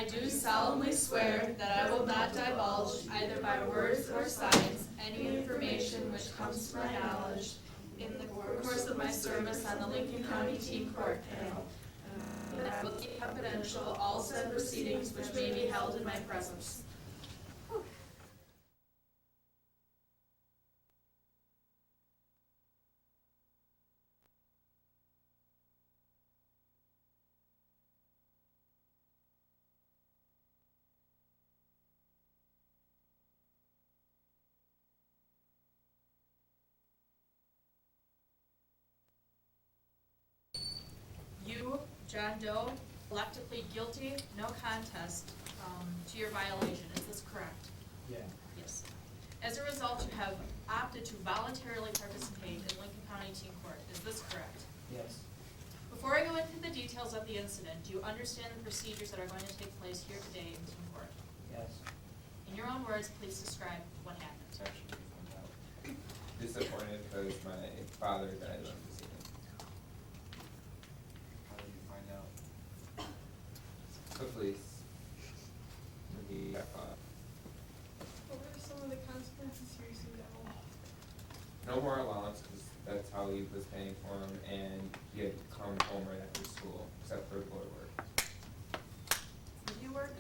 I do solemnly swear that I will not divulge, either by words or signs, any information which comes to my knowledge in the course of my service on the Lincoln County Teen Court panel. And I will keep confidential all said proceedings which may be held in my presence. You, John Doe, elect to plead guilty, no contest, to your violation. Is this correct? Yeah. Yes. As a result, you have opted to voluntarily participate in Lincoln County Teen Court. Is this correct? Yes. Before I go into the details of the incident, do you understand the procedures that are going to take place here today in Teen Court? Yes. In your own words, please describe what happened. Actually, disappointed because my father died on the scene. How did you find out? The police. When he got caught. What were some of the consequences you received at home? No more allowance because that's how he was paying for him, and he had to come home right after school, except for go to work. Where do you work?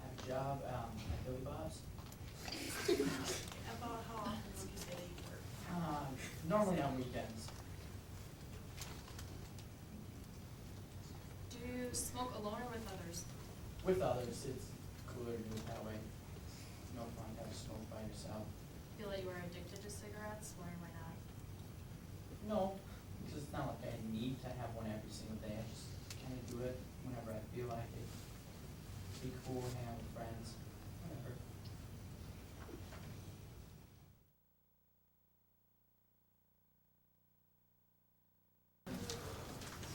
I have a job at Billy Bob's. About how often would you say that you work? Normally on weekends. Do you smoke alone or with others? With others, it's cooler to do it that way. No fun to have smoke by yourself. Feel that you are addicted to cigarettes? Why or why not? No, because it's not like I need to have one every single day. I just kind of do it whenever I feel like it. Be cool, hang out with friends, whatever.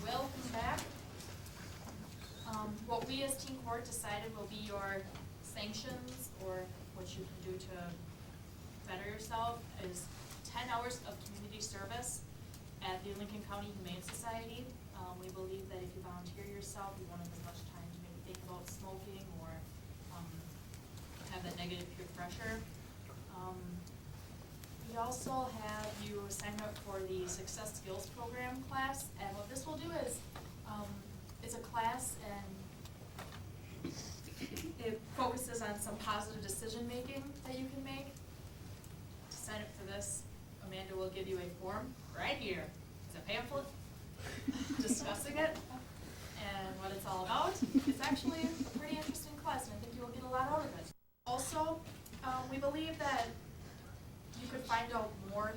Welcome back. What we as Teen Court decided will be your sanctions, or what you can do to better yourself, is 10 hours of community service at the Lincoln County Humane Society. We believe that if you volunteer yourself, you won't have as much time to maybe think about smoking or have that negative peer pressure. We also have you sign up for the Success Skills Program class, and what this will do is, it's a class and it focuses on some positive decision making that you can make. To sign up for this, Amanda will give you a form right here. It's a pamphlet discussing it and what it's all about. It's actually a pretty interesting class, and I think you will get a lot out of it. Also, we believe that you could find out more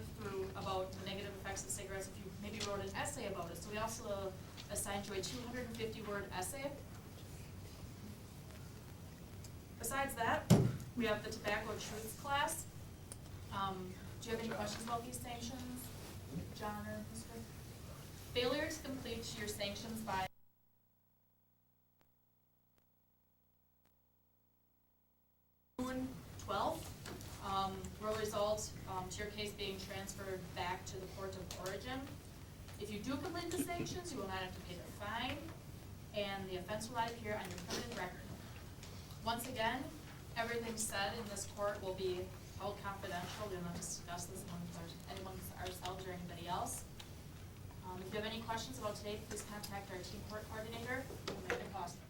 about the negative effects of cigarettes if you maybe wrote an essay about it. So we also assigned you a 250-word essay. Besides that, we have the Tobacco Truths class. Do you have any questions about these sanctions, John or Mr.? Failure to complete your sanctions by June 12th will result to your case being transferred back to the court of origin. If you do complete the sanctions, you will not have to pay the fine, and the offense will not appear on your permanent record. Once again, everything said in this court will be held confidential. We will not discuss this amongst ourselves or anybody else. If you have any questions about today, please contact our Teen Court Coordinator, Amanda Costner.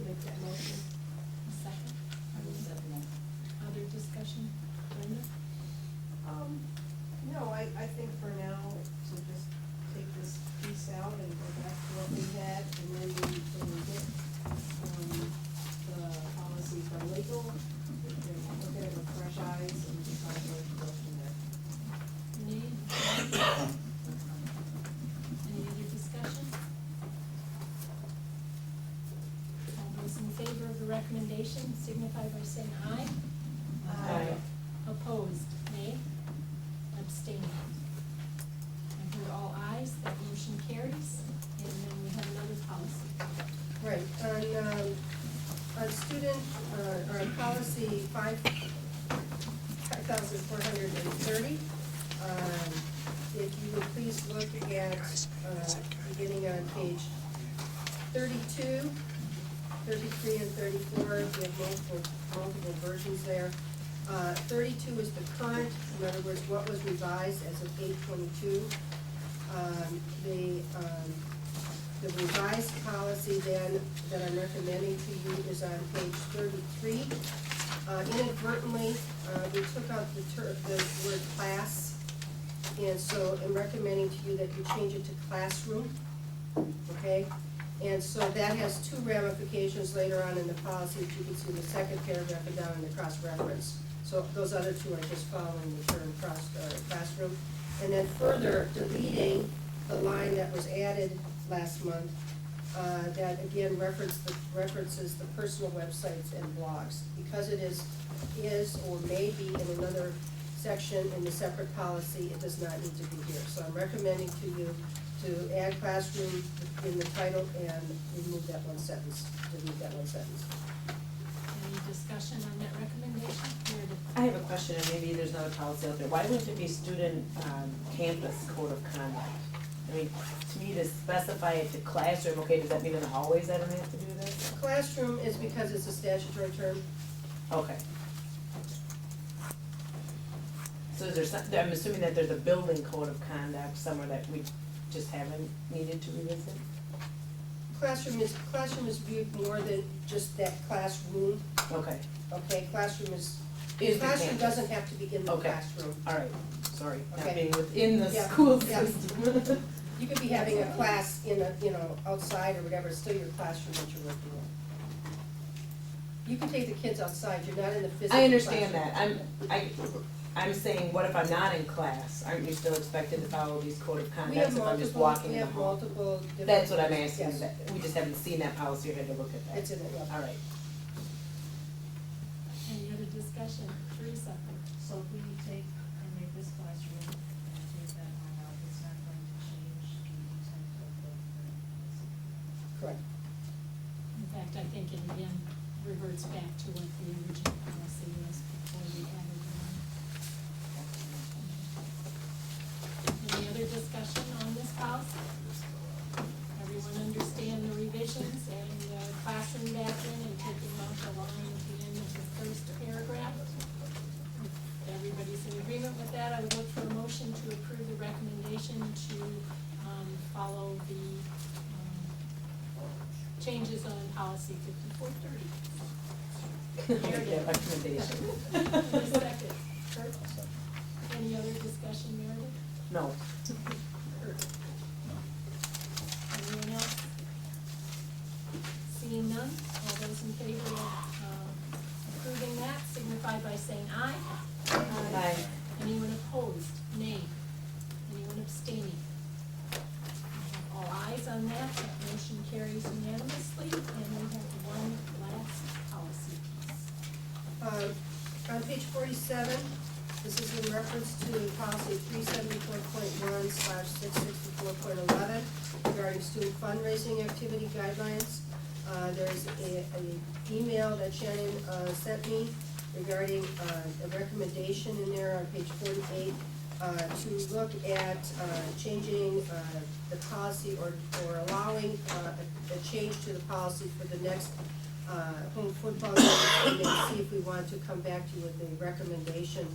Make that motion. Second. I will second that. Other discussion? Brenda? No, I think for now, to just take this piece out and go back to what we had, and then when we get, the policies are legal, we can look at it with fresh eyes and decide where to go from there. Any other discussion? All those in favor of the recommendation signify by saying aye. Aye. Opposed, nay. Abstaining. motion carries. And then we have another policy. Right, on student, or on policy 5,430, if you would please look at, beginning on page 32, 33, and 34, we have multiple versions there. 32 is the current, in other words, what was revised as of 8/22. The revised policy then that I'm recommending to you is on page 33. Inadvertently, we took out the word class, and so I'm recommending to you that you change it to classroom, okay? And so that has two ramifications later on in the policy, if you can see the second paragraph and down in the cross-reference. So those other two are just following the term classroom. And then further deleting the line that was added last month, that again references the personal websites and blogs. Because it is or may be in another section in the separate policy, it does not need to be here. So I'm recommending to you to add classroom in the title and remove that one sentence, delete that one sentence. Any discussion on that recommendation? Meredith? I have a question, and maybe there's another policy out there. Why wouldn't it be student campus code of conduct? I mean, to me, to specify it to classroom, okay, does that mean in the hallways I don't have to do this? Classroom is because it's a statutory term. Okay. So is there some, I'm assuming that there's a building code of conduct somewhere that we just haven't needed to revisit? Classroom is viewed more than just that classroom, Okay, okay? Classroom is, Is the classroom campus. doesn't have to be in the Okay. classroom. all right, sorry, not Okay. being within the Yeah, school yeah. system. You could be having a class in a, outside or whatever, it's still your classroom that you're working in. You can take the kids outside, you're not in the physical I understand classroom. that, I'm saying, what if I'm not in class? Aren't you still expected to follow these code of We conducts have if I'm just multiple, walking we in the have hall? multiple different. That's what I'm asking, Yes. that, we just haven't seen that policy or had to look at that. It's in it, yeah. All right. Any other discussion? Teresa? So if we take and make this classroom and take that line out, it's not going to change the intent of the current policy. Correct. In fact, I think it again reverts back to what the original policy was before we added it on. Any other discussion on this policy? Everyone understand the revisions and classroom back in and taking out the line at the end of the first paragraph? If everybody's in agreement with that, I would look for a motion to approve the recommendation to follow the changes on policy 5430. I'll make that recommendation. Any second? Kurt? Any other discussion, Meredith? No. Kurt? Anyone else? Seeing none, all those in favor of approving that signify by saying aye. Aye. Anyone opposed? Nay. Anyone abstaining? All ayes on that, that motion carries unanimously, and we have one last policy piece. On page 47, this is in reference to policy 374.1/664.11 regarding student fundraising activity guidelines. There's a email that Shannon sent me regarding a recommendation in there on page 48 to look at changing the policy or allowing a change to the policy for the next home football game, and then see if we want to come back to you with a recommendation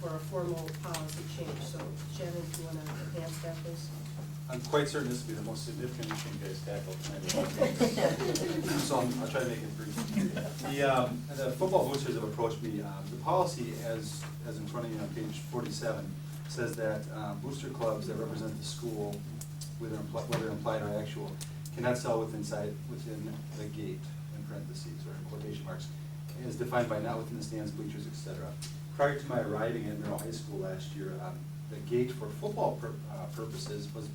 for a formal policy change. So Shannon, do you want to advance that, please? I'm quite certain this will be the most significant issue you guys tackle tonight. So I'll try to make it brief. The football boosters have approached me. The policy, as in front of you on page 47, says that booster clubs that represent the school, whether implied or actual, cannot sell within the gate, in parentheses or in quotation marks, as defined by not within the stands, bleachers, etc. Prior to my arriving at Merrill High School last year, the gate for football purposes was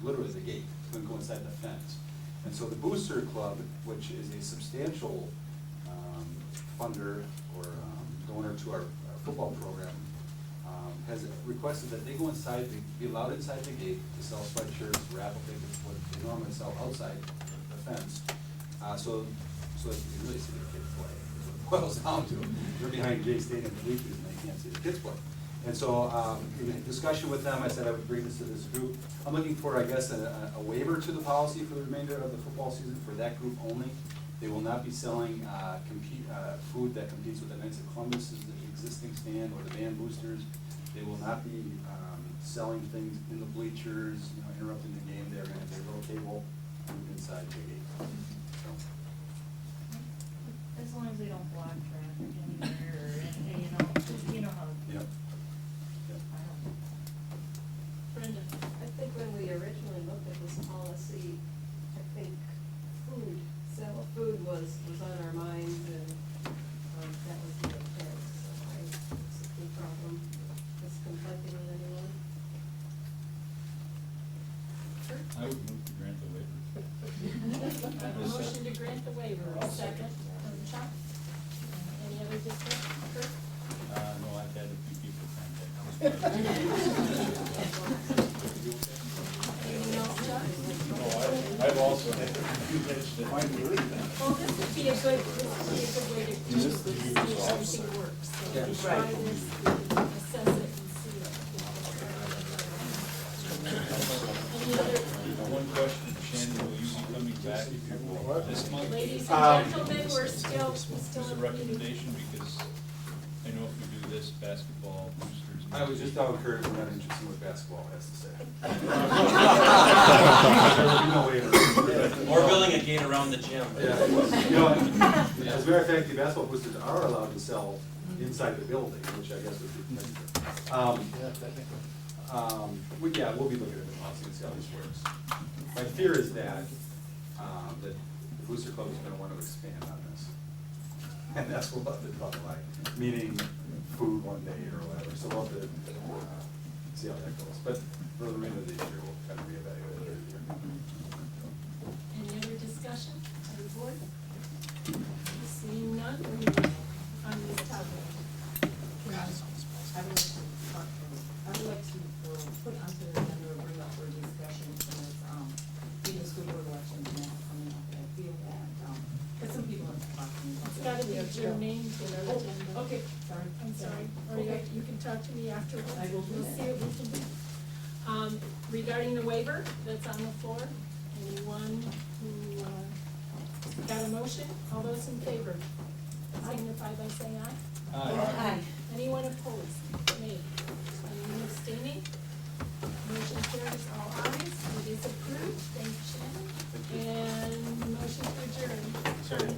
literally the gate, couldn't go inside the fence. And so the booster club, which is a substantial funder or donor to our football program, has requested that they go inside, be allowed inside the gate to sell sweatshirts, raffle tickets, what they normally sell outside the fence. So that you can really see the kids play. That's what it boils down to. They're behind Jay Stadium bleachers and they can't see the kids play. And so, in a discussion with them, I said I would bring this to this group. I'm looking for, I guess, a waiver to the policy for the remainder of the football season for that group only. They will not be selling food that competes with the Knights of Columbus, the existing stand, or the band boosters. They will not be selling things in the bleachers, interrupting the game. They're going to have a little table inside the gate. So. As long as they don't block traffic anywhere or anything, you know how. Yep. I don't. Brenda? I think when we originally looked at this policy, I think sale of food was on our minds, and, that was the intent, so I, it's a big problem. Is conflicting with anyone? I would move to grant the waiver. I have a motion to grant the waiver, a second from Chuck. Any other discussion? Kurt? No, I've had a few people contact me. Anything else, Chuck? I've also had a few that. Well, this would be a good way to see if everything works. So we try Right. this, assess it, and see it. Any other, One question, Shannon, will you be coming back this month? ladies and gentlemen, we're still Just a in meeting. recommendation, because I know if we do this, basketball boosters. I was just telling Kurt we're not interested in what basketball has to say. No waiver. Or building a gate around the gym. Yeah. As a matter of fact, the basketball boosters are allowed to sell inside the building, which I guess would be we'll be looking at the policy and see how this works. My fear is that the booster club is gonna want to expand on this. And that's what they're talking like, meaning food one day or whatever, so we'll have to see how that goes. But for the remainder of the year, we'll kind of reevaluate it every year. Any other discussion on the board? Seeing none, we move on this topic. I would like to put onto the agenda or bring up for discussion, since, being the school board elections now coming up, I feel that, because some people have talked to me about. It's gotta be your name to the Oh, agenda. okay, sorry. I'm sorry, or Okay. you can talk to me afterwards. I will do We'll that. see what we can do. Regarding the waiver that's on the floor, anyone who, got a motion, all those in favor, signify by saying aye. Aye. Anyone opposed? Nay. Anyone abstaining? Motion carries all ayes. It is approved. Thank you, Shannon. And motion to adjourn. Sorry.